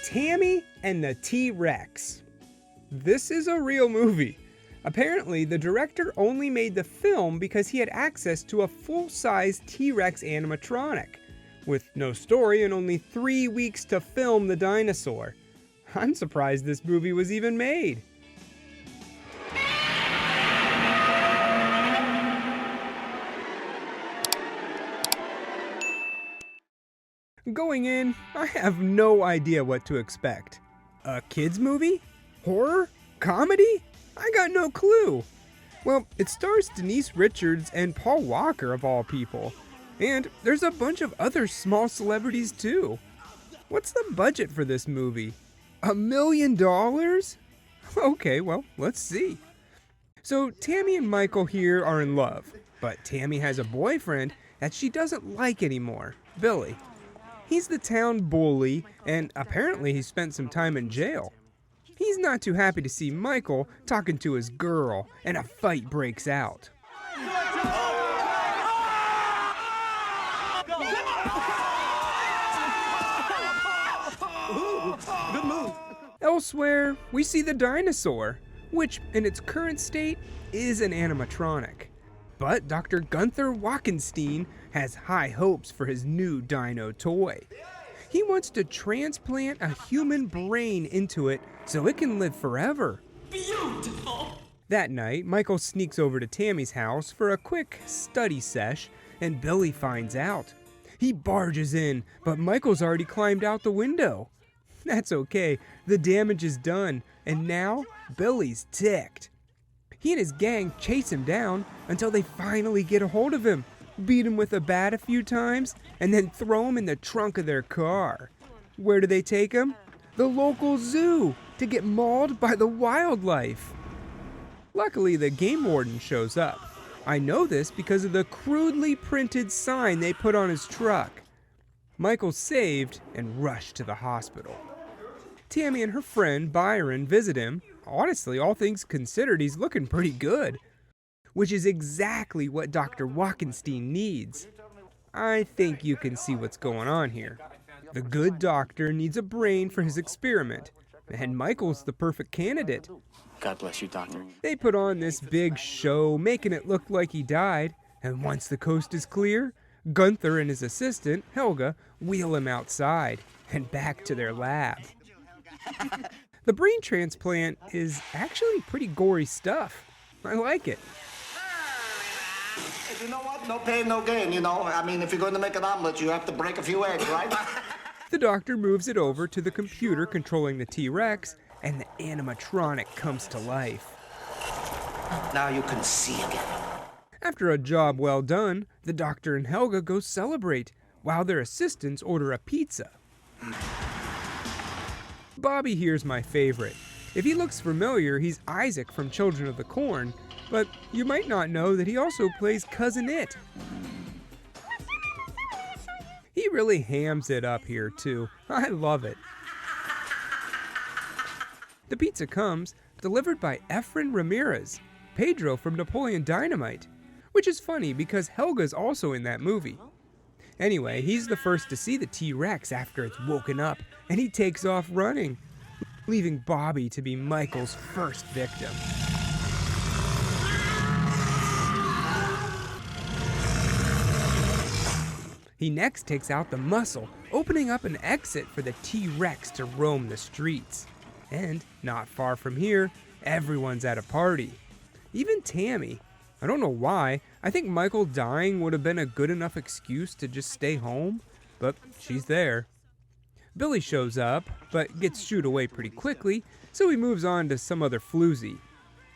Tammy and the T-Rex. This is a real movie. Apparently, the director only made the film because he had access to a full-size T-Rex animatronic, with no story and only 3 weeks to film the dinosaur. I'm surprised this movie was even made. Going in, I have no idea what to expect. A kids movie? Horror? Comedy? I got no clue. Well, it stars Denise Richards and Paul Walker of all people. And there's a bunch of other small celebrities too. What's the budget for this movie? $1 million? Okay, well, let's see. So Tammy and Michael here are in love, but Tammy has a boyfriend that she doesn't like anymore, Billy. He's the town bully, and apparently he spent some time in jail. He's not too happy to see Michael talking to his girl, and a fight breaks out. Good move. Elsewhere, we see the dinosaur, which in its current state is an animatronic. But Dr. Gunther Wackenstein has high hopes for his new dino toy. He wants to transplant a human brain into it so it can live forever. Beautiful. That night, Michael sneaks over to Tammy's house for a quick study sesh, and Billy finds out. He barges in, but Michael's already climbed out the window. That's okay, the damage is done, and now Billy's ticked. He and his gang chase him down until they finally get a hold of him, beat him with a bat a few times, and then throw him in the trunk of their car. Where do they take him? The local zoo, to get mauled by the wildlife. Luckily, the game warden shows up. I know this because of the crudely printed sign they put on his truck. Michael's saved and rushed to the hospital. Tammy and her friend Byron visit him. Honestly, all things considered, he's looking pretty good, which is exactly what Dr. Wackenstein needs. I think you can see what's going on here. The good doctor needs a brain for his experiment, and Michael's the perfect candidate. God bless you, doctor. They put on this big show, making it look like he died, and once the coast is clear, Gunther and his assistant, Helga, wheel him outside and back to their lab. The brain transplant is actually pretty gory stuff. I like it. You know what? No pain, no gain, you know. I mean, if you're going to make an omelet, you have to break a few eggs, right? The doctor moves it over to the computer controlling the T-Rex, and the animatronic comes to life. Now you can see again. After a job well done, the doctor and Helga go celebrate, while their assistants order a pizza. Bobby here's my favorite. If he looks familiar, he's Isaac from Children of the Corn, but you might not know that he also plays Cousin It. He really hams it up here too. I love it. The pizza comes, delivered by Efren Ramirez, Pedro from Napoleon Dynamite, which is funny because Helga's also in that movie. Anyway, he's the first to see the T-Rex after it's woken up, and he takes off running, leaving Bobby to be Michael's first victim. He next takes out the muscle, opening up an exit for the T-Rex to roam the streets. And, not far from here, everyone's at a party. Even Tammy. I don't know why. I think Michael dying would have been a good enough excuse to just stay home, but she's there. Billy shows up, but gets shooed away pretty quickly, so he moves on to some other floozy.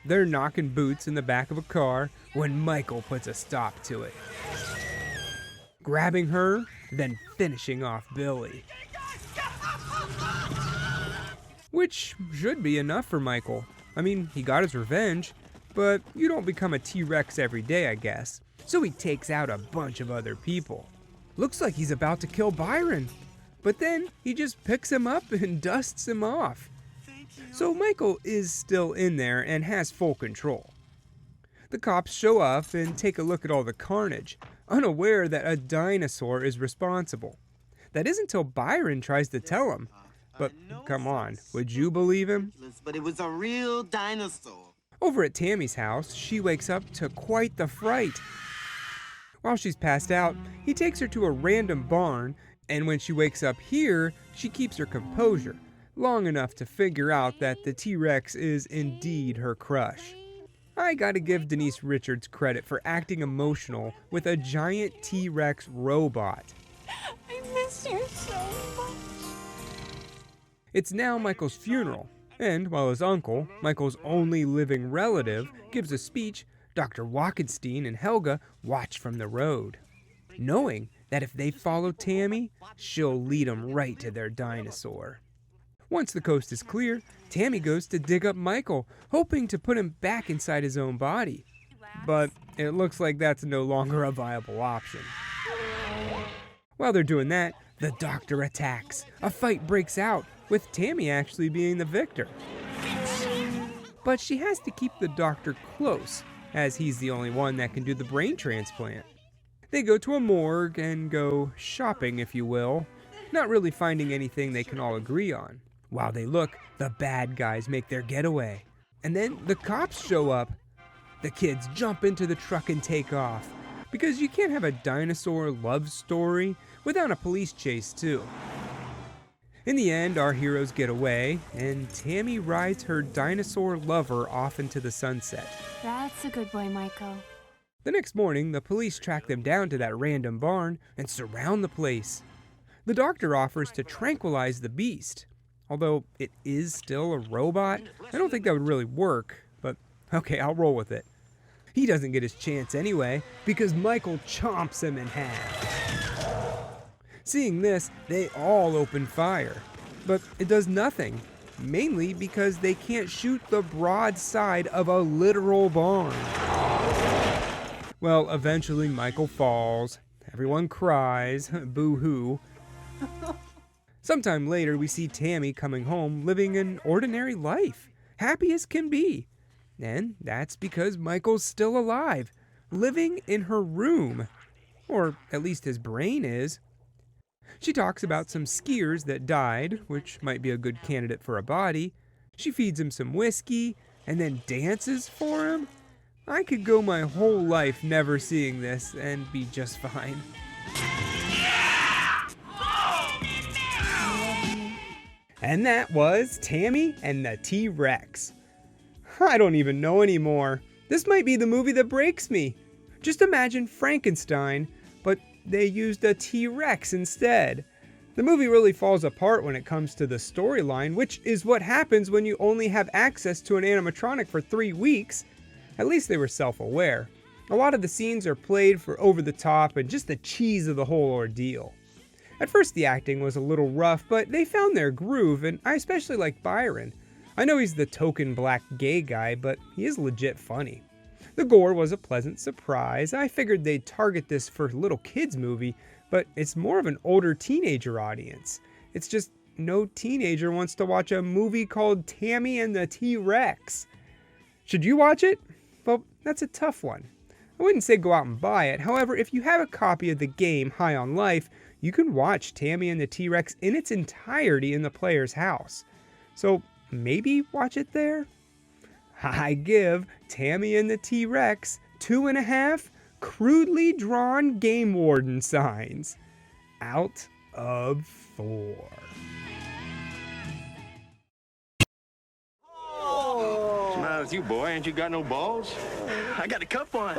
They're knocking boots in the back of a car when Michael puts a stop to it, grabbing her, then finishing off Billy. Which should be enough for Michael. I mean, he got his revenge, but you don't become a T-Rex every day, I guess. So he takes out a bunch of other people. Looks like he's about to kill Byron, but then he just picks him up and dusts him off. So Michael is still in there and has full control. The cops show up and take a look at all the carnage, unaware that a dinosaur is responsible. That isn't until Byron tries to tell him. But come on, would you believe him? But it was a real dinosaur. Over at Tammy's house, she wakes up to quite the fright. While she's passed out, he takes her to a random barn, and when she wakes up here, she keeps her composure, long enough to figure out that the T-Rex is indeed her crush. I gotta give Denise Richards credit for acting emotional with a giant T-Rex robot. I miss you so much. It's now Michael's funeral, and while his uncle, Michael's only living relative, gives a speech, Dr. Wackenstein and Helga watch from the road, knowing that if they follow Tammy, she'll lead them right to their dinosaur. Once the coast is clear, Tammy goes to dig up Michael, hoping to put him back inside his own body. But it looks like that's no longer a viable option. While they're doing that, the doctor attacks. A fight breaks out, with Tammy actually being the victor. But she has to keep the doctor close, as he's the only one that can do the brain transplant. They go to a morgue and go shopping, if you will, not really finding anything they can all agree on. While they look, the bad guys make their getaway. And then the cops show up. The kids jump into the truck and take off, because you can't have a dinosaur love story without a police chase too. In the end, our heroes get away, and Tammy rides her dinosaur lover off into the sunset. That's a good boy, Michael. The next morning, the police track them down to that random barn and surround the place. The doctor offers to tranquilize the beast. Although it is still a robot, I don't think that would really work, but okay, I'll roll with it. He doesn't get his chance anyway, because Michael chomps him in half. Seeing this, they all open fire, but it does nothing, mainly because they can't shoot the broad side of a literal barn. Well, eventually Michael falls, everyone cries, boo-hoo. Sometime later, we see Tammy coming home living an ordinary life, happy as can be. And that's because Michael's still alive, living in her room. Or at least his brain is. She talks about some skiers that died, which might be a good candidate for a body. She feeds him some whiskey, and then dances for him. I could go my whole life never seeing this and be just fine. And that was Tammy and the T-Rex. I don't even know anymore. This might be the movie that breaks me. Just imagine Frankenstein, but they used a T-Rex instead. The movie really falls apart when it comes to the storyline, which is what happens when you only have access to an animatronic for 3 weeks. At least they were self-aware. A lot of the scenes are played for over the top and just the cheese of the whole ordeal. At first the acting was a little rough, but they found their groove, and I especially like Byron. I know he's the token black gay guy, but he is legit funny. The gore was a pleasant surprise. I figured they'd target this for a little kids movie, but it's more of an older teenager audience. It's just no teenager wants to watch a movie called Tammy and the T-Rex. Should you watch it? Well, that's a tough one. I wouldn't say go out and buy it. However, if you have a copy of the game High on Life, you can watch Tammy and the T-Rex in its entirety in the player's house. So maybe watch it there? I give Tammy and the T-Rex 2.5 crudely drawn Game Warden signs out of 4. What's the matter with you, boy? Ain't you got no balls? I got a cup on.